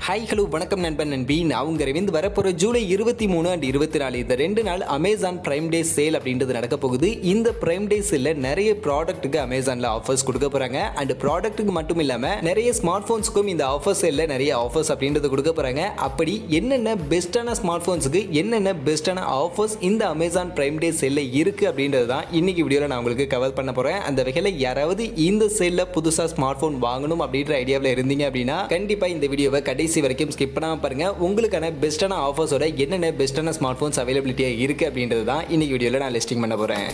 Hi hello வணக்கம் நண்பன் நண்பி. நான் உங்க ரவிந்த். வரப்போகிற ஜூலை 23 அண்ட் 24 இந்த 2 நாள் அமேசான் பிரைம் டே சேல் அப்படின்றது நடக்க போகுது. இந்த பிரைம் டே சேல்ல நிறைய ப்ராடக்ட்டுக்கு அமேசான்ல ஆஃபர்ஸ் கொடுக்க போறாங்க. அண்ட் ப்ராடக்ட்டுக்கு மட்டும் இல்லாம நிறைய ஸ்மார்ட் போன்ஸுக்கும் இந்த ஆஃபர் சேல்ல நிறைய ஆஃபர்ஸ் அப்படின்றது கொடுக்க போறாங்க. அப்படி என்னென்ன பெஸ்டான ஸ்மார்ட் போன்ஸுக்கு என்னென்ன பெஸ்டான ஆஃபர்ஸ் இந்த அமேசான் பிரைம் டே சேல்ல இருக்கு அப்படின்றது தான் இன்னைக்கு வீடியோல நான் உங்களுக்கு கவர் பண்ண போறேன். அந்த வகையில் யாராவது இந்த சேல்ல புதுசா ஸ்மார்ட் போன் வாங்கணும் அப்படின்ற ஐடியாவில் இருந்தீங்க அப்படின்னா கண்டிப்பா இந்த வீடியோவை கடைசி வரைக்கும் ஸ்கிப் பண்ணாம பாருங்க. உங்களுக்கான பெஸ்டான ஆஃபர்ஸோட என்னென்ன பெஸ்டான ஸ்மார்ட் போன்ஸ் அவைலபிலிட்டியா இருக்கு அப்படின்றது தான் இன்னைக்கு வீடியோல நான் லிஸ்டிங் பண்ண போறேன்.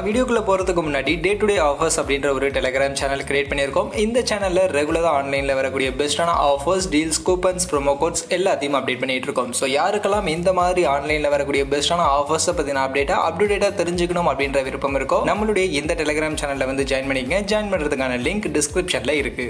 வீடியோக்குள்ள போறதுக்கு முன்னாடி டே டு டே ஆஃபர்ஸ் அப்படின்ற ஒரு டெலிகிராம் சேனல் கிரியேட் பண்ணியிருக்கோம். இந்த சேனல்ல ரெகுலரா ஆன்லைன்ல வரக்கூடிய பெஸ்டான offers, deals, coupons, promo quotes எல்லாத்தையும் அப்டேட் பண்ணிட்டு இருக்கோம். ஸோ யாருக்கெல்லாம் இந்த மாதிரி ஆன்லைன்ல வரக்கூடிய பெஸ்டான ஆஃபர்ஸ் பத்தின அப்டேட்டா தெரிஞ்சுக்கணும் அப்படின்ற விருப்பம் இருக்கோ நம்மளுடைய இந்த டெலிகிராம் சேனல்ல வந்து ஜாயின் பண்ணிக்கங்க. ஜாயின் பண்றதுக்கான லிங்க் டிஸ்கிரிப்ஷன்ல இருக்கு.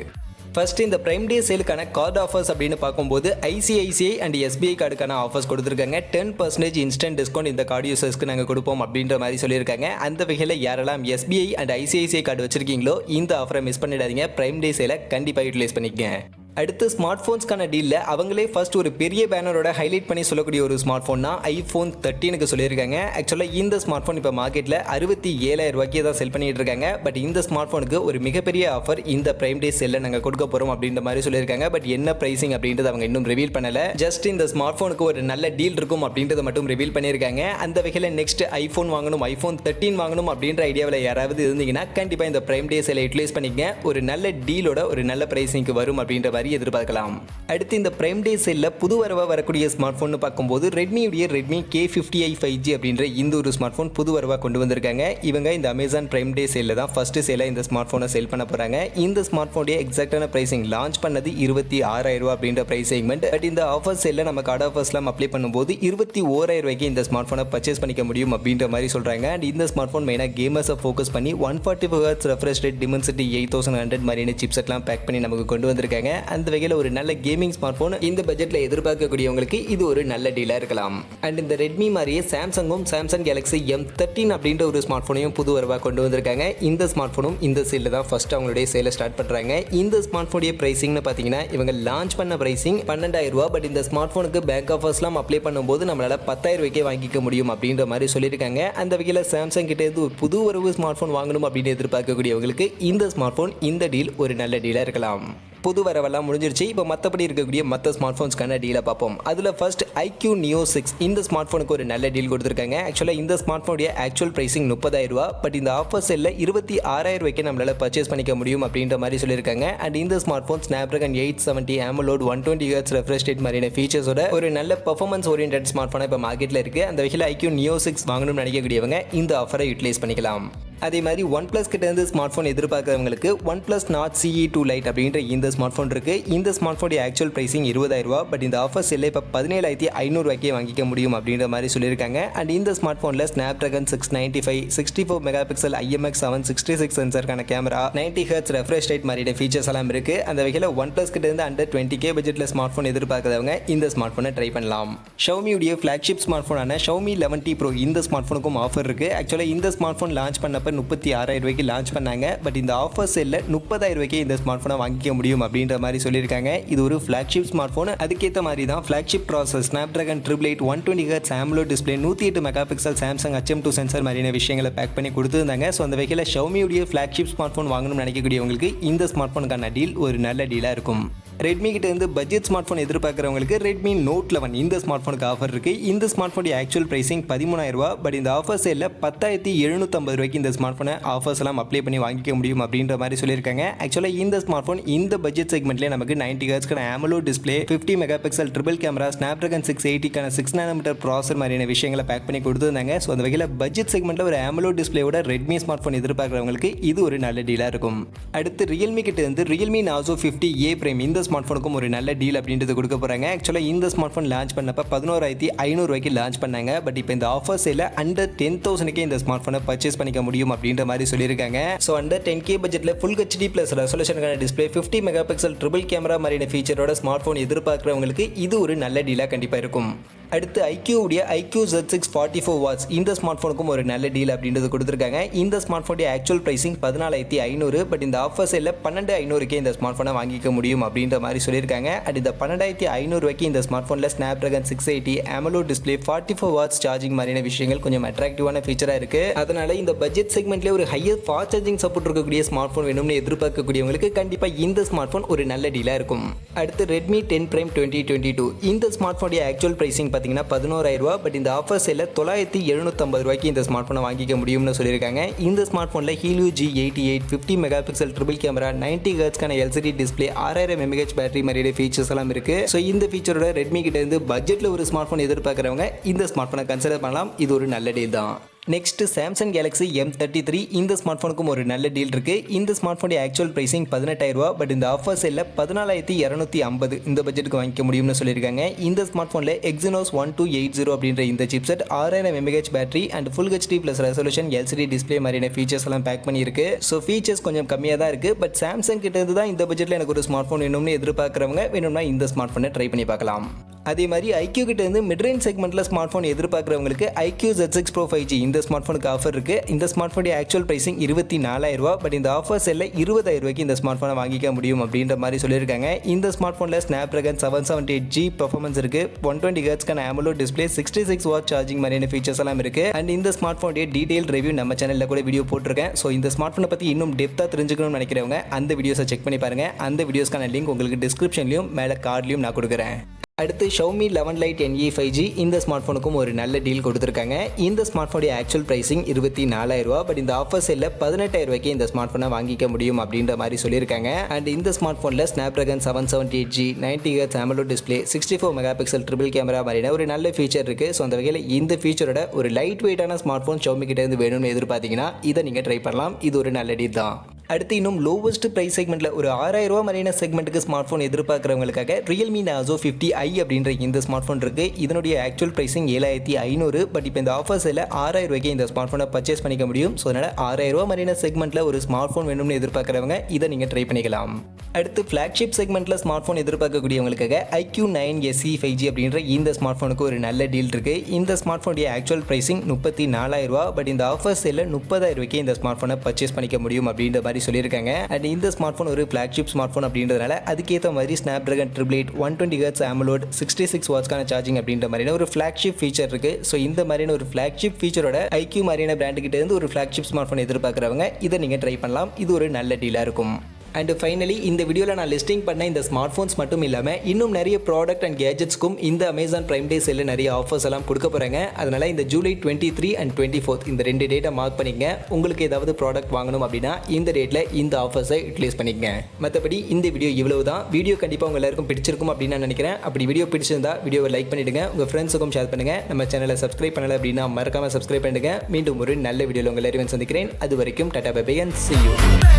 ஃபர்ஸ்ட் இந்த பிரைம் டே சேலுக்கான கார்டு ஆஃபர்ஸ் அப்படின்னு பார்க்கும்போது ஐசிஐசிஐ அண்ட் எஸ்பிஐ கார்டுக்கான ஆஃபர்ஸ் கொடுத்துருக்காங்க. 10% இன்ஸ்டன்ட் டிஸ்கவுண்ட் இந்த கார்டு யூசர்ஸ்க்கு நாங்கள் கொடுப்போம் அப்படின்ற மாதிரி சொல்லியிருக்காங்க. அந்த வகையில் யாரெல்லாம் எஸ்பிஐ அண்ட் ஐசிஐசிஐ கார்டு வச்சிருக்கீங்களோ இந்த ஆஃபரை மிஸ் பண்ணிடாதீங்க. பிரைம் டே சேலை கண்டிப்பாக யூட்டிலைஸ் பண்ணிக்கங்க. அடுத்து ஸ்மார்ட் ஃபோன்ஸ்க்கான டீலில் அவங்களே ஃபர்ஸ்ட் ஒரு பெரிய பேனரோட ஹைலைட் பண்ணி சொல்லக்கூடிய ஒரு ஸ்மார்ட் ஃபோன்னா ஐஃபோன் 13க்கு சொல்லியிருக்காங்க. ஆக்சுவலாக இந்த ஸ்மார்ட் ஃபோன் இப்போ மார்க்கெட்டில் 67,000 ரூபாய்க்கு தான் செல் பண்ணிட்டு இருக்காங்க. பட் இந்த ஸ்மார்ட் ஃபோனுக்கு ஒரு மிகப்பெரிய ஆஃபர் இந்த பிரைம் டே செல்ல நாங்கள் கொடுக்க போகிறோம் அப்படின்ற மாதிரி சொல்லியிருக்காங்க. பட் என்ன பிரைசிங் அப்படின்றது அவங்க இன்னும் ரிவீல் பண்ணல. ஜஸ்ட் இந்த ஸ்மார்ட் ஃபோனுக்கு ஒரு நல்ல டீல் இருக்கும் அப்படின்றத மட்டும் ரிவீல் பண்ணியிருக்காங்க. அந்த வகையில் நெக்ஸ்ட் ஐஃபோன் வாங்கணும், ஐஃபோன் 13 வாங்கணும் அப்படின்ற ஐடியாவில் யாராவது இருந்தீங்கன்னா கண்டிப்பாக இந்த பிரைம் டே செல்லை யூட்டிலைஸ் பண்ணிக்கங்க. ஒரு நல்ல டீலோட ஒரு நல்ல பிரைசிங்க்கு வரும் அப்படின்ற மாதிரி எதிர்பார்க்கலாம். அடுத்து இந்த பிரைம் டே சேல்ல புது வரவா வரக்கூடிய ஸ்மார்ட் போன் பார்க்கும்போது ரெட்மியுடைய ரெட்மி K50i 5G அப்படின்ற இந்த ஒரு ஸ்மார்ட் போன் புது வரவா கொண்டு வந்திருக்காங்க. இவங்க இந்த அமேசான் பிரைம் டே சேல்ல தான் ஃபர்ஸ்ட் சேலா இந்த ஸ்மார்ட் போனை சேல் பண்ண போறாங்க. இந்த ஸ்மார்ட் போனுடைய எக்ஸாக்டான பிரைசிங் லான்ச் பண்ணது 26,000 ரூபாய் அப்படின்ற பிரைஸ் செக்மெண்ட். பட் இந்த ஆஃபர் சேல்ல நம்ம கார்டு ஆஃபர்ஸ்லாம் அப்ளை பண்ணும்போது 21,000 ரூபாய்க்கு இந்த ஸ்மார்ட் போனை பர்ச்சேஸ் பண்ணிக்க முடியும் அப்படின்ற மாதிரி சொல்றாங்க. அண்ட் இந்த ஸ்மார்ட் போன் மெயினா கேமர்ஸை ஃபோக்கஸ் பண்ணி 144 Hz ரெஃப்ரெஷ் ரேட் Dimensity 8100 மாதிரியான சிப்செட்லாம் பேக் பண்ணி நமக்கு கொண்டு வந்திருக்காங்க. அந்த வகையில் ஒரு நல்ல கேமிங் ஸ்மார்ட் போன் இந்த பட்ஜெட்ல எதிர்பார்க்கக்கூடியவங்களுக்கு இது ஒரு நல்ல டீலா இருக்கலாம். அண்ட் இந்த ரெட்மி மாதிரியே சாம்சங்கும் சாம்சங் கேலக்ஸி M13 அப்படின்ற ஒரு ஸ்மார்ட் போனையும் புது வரவா கொண்டு வந்திருக்காங்க. இந்த ஸ்மார்ட் போனும் இந்த சேல்ல தான் ஃபர்ஸ்ட் அவங்களுடைய சேலை ஸ்டார்ட் பண்றாங்க. இந்த ஸ்மார்ட் போனுடைய பிரைசிங்னு பாத்தீங்கன்னா இவங்க லான்ச் பண்ண பிரைசிங் 12,000 ரூபாய். பட் இந்த ஸ்மார்ட் போனுக்கு பேங்க் ஆஃபர்ஸ்லாம் அப்ளை பண்ணும்போது நம்மளால 10,000 ரூபாய்க்கே வாங்கிக்க முடியும் அப்படின்ற மாதிரி சொல்லியிருக்காங்க. அந்த வகையில் சாம்சங் கிட்ட இருந்து ஒரு புது வரவு ஸ்மார்ட் போன் வாங்கணும் அப்படின்னு எதிர்பார்க்கக்கூடியவங்களுக்கு இந்த ஸ்மார்ட் போன் இந்த டீல் ஒரு நல்ல டீலா இருக்கலாம். புது வரவெல்லாம் முடிஞ்சிருச்சு. இப்போ மற்றபடி இருக்கக்கூடிய மற்ற ஸ்மார்ட் ஃபோன்ஸ்க்கான டீலை பார்ப்போம். அதில் ஃபர்ஸ்ட் iQoo Neo 6 இந்த ஸ்மார்ட் ஃபோனுக்கு ஒரு நல்ல டீல் கொடுத்துருக்காங்க. ஆக்சுவலாக இந்த ஸ்மார்ட் ஃபோனுடைய ஆக்சுவல் பிரைசிங் 30,000 ரூபா. பட் இந்த ஆஃபர் செல்ல 26,000 ரூபாய்க்கு நம்மளால பர்ச்சேஸ் பண்ணிக்க முடியும் அப்படின்ற மாதிரி சொல்லியிருக்காங்க. அண்ட் இந்த smart phone Snapdragon 870 AMOLED 120 Hz refresh rate மாதிரியான ஃபீச்சர்ஸோட ஒரு நல்ல பெர்ஃபார்மன்ஸ் ஓரியன்டட் ஸ்மார்ட் ஃபோனாக இப்போ மார்க்கெட்டில் இருக்குது. அந்த வகையில் iQoo Neo 6 வாங்கணும்னு நினைக்கக்கூடியவங்க இந்த ஆஃபரை யூட்டிலைஸ் பண்ணிக்கலாம். அதே மாதிரி OnePlus கிட்ட இருந்து ஸ்மார்ட் ஃபோன் எதிர்பார்க்குறவங்களுக்கு OnePlus Nord CE2 Lite அப்படின்ற இந்த ஸ்மார்ட் ஃபோன் இருக்கு. இந்த ஸ்மார்ட் ஃபோனுடைய ஆக்சுவல் பிரைசிங் 20,000 ரூபாய். பட் இந்த ஆஃபர் செல்ல இப்போ 17,500 ரூபாய்க்கே வாங்கிக்க முடியும் அப்படின்ற மாதிரி சொல்லியிருக்காங்க. அண்ட் இந்த ஸ்மார்ட் ஃபோனில் Snapdragon 695 64 மெகாபிக்சல் IMX766 சென்சருக்கான கேமரா 90 Hz ரெஃப்ரெஷ் ரேட் மாதிரியான ஃபீச்சர்ஸ் எல்லாம் இருக்கு. அந்த வகையில் OnePlus கிட்ட இருந்து அண்டர் 20K பட்ஜெட்ல ஸ்மார்ட் ஃபோன் எதிர்பார்க்குறவங்க இந்த ஸ்மார்ட் ஃபோனை ட்ரை பண்ணலாம். Xiaomiயுடைய ஃபிளாக்ஷிப் ஸ்மார்ட் ஃபோனான Xiaomi 11T Pro இந்த ஸ்மார்ட் ஃபோனுக்கும் ஆஃபர் இருக்கு. ஆக்சுவலாக இந்த ஸ்மார்ட் ஃபோன் லான்ச் பண்ணப்ப 36,000 ரூபாய்க்கு லான்ச் பண்ணாங்க. பட் இந்த ஆஃபர் செல்ல 30,000 ரூபாய்க்கு இந்த ஸ்மார்ட் போனை வாங்கிக்க முடியும் அப்படின்ற மாதிரி சொல்லியிருக்காங்க. இது ஒரு ஃபிளாக்ஷிப் ஸ்மார்ட் போன். அதுக்கேற்ற மாதிரி தான் flagship process Snapdragon 888 120 Hz AMOLED display 108 megapixel Samsung HM2 sensor மாதிரியான விஷயங்களை பேக் பண்ணி கொடுத்துருந்தாங்க. ஸோ அந்த வகையில் Xiaomiயுடைய ஃபிளாக்ஷிப் ஸ்மார்ட் போன் வாங்கணும்னு நினைக்கக்கூடியவங்களுக்கு இந்த ஸ்மார்ட் போனுக்கான டீல் ஒரு நல்ல டீலாக இருக்கும். ரெட்மி கிட்ட இருந்து பட்ஜெட் ஸ்மார்ட் ஃபோன் எதிர்பார்க்குறவங்களுக்கு ரெட்மி Note 11 இந்த ஸ்மார்ட் ஃபோனுக்கு ஆஃபர் இருக்கு. இந்த ஸ்மார்ட் ஃபோனுடைய ஆக்சுவல் பிரைசிங் 13,000 ரூபாய். பட் இந்த ஆஃபர் சேல்ல 10,750 ரூபாய்க்கு இந்த ஸ்மார்ட் ஃபோனை ஆஃபர்ஸ் எல்லாம் அப்ளை பண்ணி வாங்கிக்க முடியும் அப்படின்ற மாதிரி சொல்லியிருக்காங்க. ஆக்சுவலாக இந்த ஸ்மார்ட் ஃபோன் இந்த பட்ஜெட் செக்மெண்ட்லேயே நமக்கு 90 Hz AMOLED display 50 megapixel triple camera Snapdragon 680 6 nm ப்ராசர் மாதிரியான விஷயங்களை பேக் பண்ணி கொடுத்துருந்தாங்க. ஸோ அந்த வகையில் பட்ஜெட் செக்மெண்ட்ல ஒரு AMOLED டிஸ்பிளேயோட ரெட்மி ஸ்மார்ட் ஃபோன் எதிர்பார்க்குறவங்களுக்கு இது ஒரு நல்ல டீலாக இருக்கும். அடுத்து ரியல்மி கிட்ட இருந்து ரியல்மி Narzo 50A Prime இந்த ஸ்மார்ட் ஃபோனுக்கும் ஒரு நல்ல டீல் அப்படின்றது கொடுக்க போறாங்க. ஆக்சுவலாக இந்த ஸ்மார்ட் ஃபோன் லான்ச் பண்ணப்ப 11,500 ரூபாய்க்கு லான்ச் பண்ணாங்க. பட் இப்போ இந்த ஆஃபர் சேல அண்டர் 10,000க்கே இந்த ஸ்மார்ட் ஃபோனை பர்ச்சேஸ் பண்ணிக்க முடியும் அப்படின்ற மாதிரி சொல்லியிருக்காங்க. ஸோ அண்டர் 10K பட்ஜெட்ல ஃபுல் HD பிளஸ் ரெசல்யூஷனுக்கான டிஸ்பிளே 50 மெகாபிக்சல் ட்ரிபிள் கேமரா மாதிரியான ஃபீச்சரோட ஸ்மார்ட் ஃபோன் எதிர்பார்க்குறவங்களுக்கு இது ஒரு நல்ல டீலாக கண்டிப்பாக இருக்கும். அடுத்து iQoo உடைய iQoo Z6 44 watts இந்த ஸ்மார்ட் ஃபோனுக்கும் ஒரு நல்ல டீல் அப்படின்றது கொடுத்துருக்காங்க. இந்த ஸ்மார்ட் ஃபோனுடைய ஆக்சுவல் பிரைசிங் 14500, பட் இந்த ஆஃபர் சேல்ல 12500க்கே இந்த ஸ்மார்ட் ஃபோனை வாங்கிக்க முடியும் அப்படின்ற மாதிரி சொல்லியிருக்காங்க. அண்ட் இந்த 12500 ரூபாய்க்கு இந்த ஸ்மார்ட் ஃபோனில் Snapdragon 680 AMOLED display 44 watts charging மாதிரியான விஷயங்கள் கொஞ்சம் அட்ராக்டிவான ஃபீச்சராக இருக்கு. அதனால இந்த பட்ஜெட் செக்மெண்ட்லேயே ஒரு ஹையர் ஃபாஸ்ட் சார்ஜிங் சப்போர்ட் இருக்கக்கூடிய ஸ்மார்ட் ஃபோன் வேணும்னு எதிர்பார்க்கக்கூடியவங்களுக்கு கண்டிப்பாக இந்த ஸ்மார்ட் ஃபோன் ஒரு நல்ல டீலாக இருக்கும். அடுத்து Redmi 10 Prime 2022 இந்த ஸ்மார்ட் ஃபோனுடைய ஆக்சுவல் பிரைசிங் பார்த்தீங்கன்னா 11000 ரூபா, பட் இந்த ஆஃபர் சேல்ல 9750 ரூபாய்க்கு இந்த ஸ்மார்ட் ஃபோனை வாங்கிக்க முடியும்னு சொல்லியிருக்காங்க. இந்த ஸ்மார்ட் ஃபோனில் Helio G88 50 mega pixel triple camera 90 ஹெர்ட்ஸ்க்கான LCD display 6000 mAh battery மாதிரியான ஃபீச்சர்ஸ் எல்லாம் இருக்கு. ஸோ இந்த ஃபீச்சரோட ரெட்மி கிட்ட இருந்து பட்ஜெட்டில் ஒரு ஸ்மார்ட் ஃபோன் எதிர்பார்க்குறவங்க இந்த ஸ்மார்ட் ஃபோனை கன்சிடர் பண்ணலாம். இது ஒரு நல்ல டீல் தான். நெக்ஸ்ட் சாம்சங் கேலக்ஸி M33 இந்த ஸ்மார்ட் ஃபோனுக்கும் ஒரு நல்ல டீல் இருக்கு. இந்த ஸ்மார்ட் ஃபோனுடைய ஆக்சுவல் பிரைசிங் 18000 ரூபா, பட் இந்த ஆஃபர் சேல்ல 14250 இந்த பட்ஜெட்டுக்கு வாங்கிக்க முடியும்னு சொல்லியிருக்காங்க. இந்த ஸ்மார்ட் ஃபோனில் Exynos 1280 அப்படின்ற இந்த chipset 6000 mAh battery and full HD plus resolution LCD display மாதிரியான ஃபீச்சர்ஸ் எல்லாம் பேக் பண்ணியிருக்கு. ஸோ ஃபீச்சர்ஸ் கொஞ்சம் கம்மியாக தான் இருக்கு. பட் சாம்சங் கிட்ட இருந்து தான் இந்த பட்ஜெட்டில் எனக்கு ஒரு ஸ்மார்ட் ஃபோன் வேணும்னு எதிர்பார்க்குறவங்க வேணும்னா இந்த ஸ்மார்ட் ஃபோனை ட்ரை பண்ணி பார்க்கலாம். அதே மாதிரி iQoo கிட்ட இருந்து மிட்ரேஞ்ச் செக்மெண்ட்ல ஸ்மார்ட் ஃபோன் எதிர்பார்க்குறவங்களுக்கு iQoo Z6 Pro 5G இந்த ஸ்மார்ட் ஃபோனுக்கு ஆஃபர் இருக்கு. இந்த ஸ்மார்ட் ஃபோனுடைய ஆக்சுவல் பிரைசிங் 24000 ரூபா, பட் இந்த ஆஃபர் செல்ல 20000 ரூபாய்க்கு இந்த ஸ்மார்ட் ஃபோனை வாங்கிக்க முடியும் அப்படின்ற மாதிரி சொல்லியிருக்காங்க. இந்த ஸ்மார்ட் ஃபோனில் Snapdragon 778G பர்ஃபார்மன்ஸ் இருக்கு, 120 ஹெர்ட்ஸ்க்கான AMOLED டிஸ்பிளே 66 வாட் சார்ஜிங் மாதிரியான ஃபீச்சர்ஸ் எல்லாம் இருக்கு. அண்ட் இந்த ஸ்மார்ட் ஃபோனுடைய டீடைல் ரிவ்யூ நம்ம சேனலில் கூட வீடியோ போட்டிருக்கேன். ஸோ இந்த ஸ்மார்ட் ஃபோனை பற்றி இன்னும் டெப்த்தாக தெரிஞ்சுக்கணும்னு நினைக்கிறவங்க அந்த வீடியோஸை செக் பண்ணி பாருங்க. அந்த வீடியோஸ்க்கான லிங்க் உங்களுக்கு டிஸ்கிரிப்ஷன்லையும் மேலே கார்ட்லையும் நான் கொடுக்குறேன். அடுத்து Xiaomi 11 Lite NE 5G இந்த ஸ்மார்ட் ஃபோனுக்கும் ஒரு நல்ல டீல் கொடுத்துருக்காங்க. இந்த ஸ்மார்ட் ஃபோனுடைய ஆக்சுவல் பிரைசிங் 24000 ரூபா, பட் இந்த ஆஃபர் சேல்ல 18000 ரூபாய்க்கு இந்த ஸ்மார்ட் ஃபோனை வாங்கிக்க முடியும் அப்படின்ற மாதிரி சொல்லியிருக்காங்க. அண்ட் இந்த ஸ்மார்ட் ஃபோனில் Snapdragon 778G 90 hertz AMOLED display 64 mega pixel triple camera மாதிரியான ஒரு நல்ல ஃபீச்சர் இருக்கு. ஸோ அந்த வகையில் இந்த ஃபீச்சரோட ஒரு லைட் வெயிட்டான ஸ்மார்ட் ஃபோன் Xiaomi கிட்ட இருந்து வேணும்னு எதிர்பார்த்தீங்கன்னா இதை நீங்கள் ட்ரை பண்ணலாம். இது ஒரு நல்ல டீல் தான். அடுத்து இன்னும் லோவஸ்ட் பிரைஸ் செக்மெண்ட்டில் ஒரு 6000 ரூபா மாதிரியான செக்மெண்ட்டுக்கு ஸ்மார்ட் ஃபோன் எதிர்பார்க்குறவங்களுக்காக Realme Nazo 50i அப்படின்ற இந்த ஸ்மார்ட் ஃபோன் இருக்குது. இதனுடைய ஆக்சுவல் பிரைசிங் 7500, பட் இப்போ இந்த ஆஃபர்ஸில் 6000 ரூபாய்க்கு இந்த ஸ்மார்ட் ஃபோனை பர்ச்சேஸ் பண்ணிக்க முடியும். ஸோ அதனால் 6000 ரூபா மாதிரியான செக்மெண்ட்டில் ஒரு ஸ்மார்ட் ஃபோன் வேணும்னு எதிர்பார்க்குறவங்க இதை நீங்கள் ட்ரை பண்ணிக்கலாம். அடுத்து ஃப்ளாக்ஷிப் செக்மெண்ட்டில் smart phone எதிர்பார்க்கக்கூடியவங்களுக்காக iQoo 9 SE 5G அப்படின்ற இந்த ஸ்மார்ட் ஃபோனுக்கு ஒரு நல்ல டீல் இருக்குது. இந்த ஸ்மார்ட் ஃபோனுடைய ஆக்சுவல் பிரைசிங் 34000 ரூபா, பட் இந்த ஆஃபர்ஸில் 30000 ரூபாய்க்கு இந்த ஸ்மார்ட் ஃபோனை பர்ச்சேஸ் பண்ணிக்க முடியும் அப்படின்ற மாதிரி சொல்லியிருக்காங்க. அண்ட் இந்த ஸ்மார்ட் ஃபோன் ஒரு ஃப்ளாக்ஷிப் ஸ்மார்ட் ஃபோன் அப்படின்றதுனால அதுக்கேற்ற மாதிரி Snapdragon 888 120 ஹெர்ட்ஸ் AMOLED 66 வாட்ஸ்க்கான சார்ஜிங் அப்படின்ற மாதிரியான ஒரு ஃப்ளாக்ஷிப் ஃபீச்சர் இருக்கு. ஸோ இந்த மாதிரியான ஒரு ஃப்ளாக்ஷிப் ஃபீச்சரோட iQoo மாதிரியான பிராண்டு கிட்ட இருந்து ஒரு ஃப்ளாக்ஷிப் ஸ்மார்ட் ஃபோன் எதிர்பார்க்குறவங்க இதை நீங்கள் ட்ரை பண்ணலாம். இது ஒரு நல்ல டீலாக இருக்கும். அண்ட் ஃபைனலி இந்த வீடியோவில் நான் லிஸ்டிங் பண்ண இந்த ஸ்மார்ட் ஃபோன்ஸ் மட்டும் இல்லாமல் இன்னும் நிறைய ப்ராடக்ட் அண்ட் கேஜெட்ஸ்க்கும் இந்த அமேசான் பிரைம் டே சேலில் நிறைய ஆஃபர்ஸ் எல்லாம் கொடுக்க போகிறாங்க. அதனால் இந்த ஜூலை 23 and 24 இந்த 2 டேட்டை மார்க் பண்ணிக்கங்க. உங்களுக்கு ஏதாவது ப்ராடக்ட் வாங்கணும் அப்படின்னா இந்த டேட்டில் இந்த ஆஃபர்ஸை யூட்டிலைஸ் பண்ணிக்கங்க. மற்றபடி இந்த வீடியோ இவ்வளவு தான். வீடியோ கண்டிப்பாக உங்கள் எல்லாருக்கும் பிடிச்சிருக்கும் அப்படின்னு நான் நினைக்கிறேன். அப்படி வீடியோ பிடிச்சிருந்தா வீடியோவை லைக் பண்ணிவிடுங்க, உங்கள் ஃப்ரெண்ட்ஸுக்கும் ஷேர் பண்ணுங்கள். நம்ம சேனலை சப்ஸ்கிரைப் பண்ணலை அப்படின்னா மறக்காமல் சப்ஸ்கிரைப் பண்ணிடுங்க. மீண்டும் ஒரு நல்ல வீடியோவில் உங்கள் எல்லாரையும் சந்திக்கிறேன். அது வரைக்கும் ta ta bye bye and see you.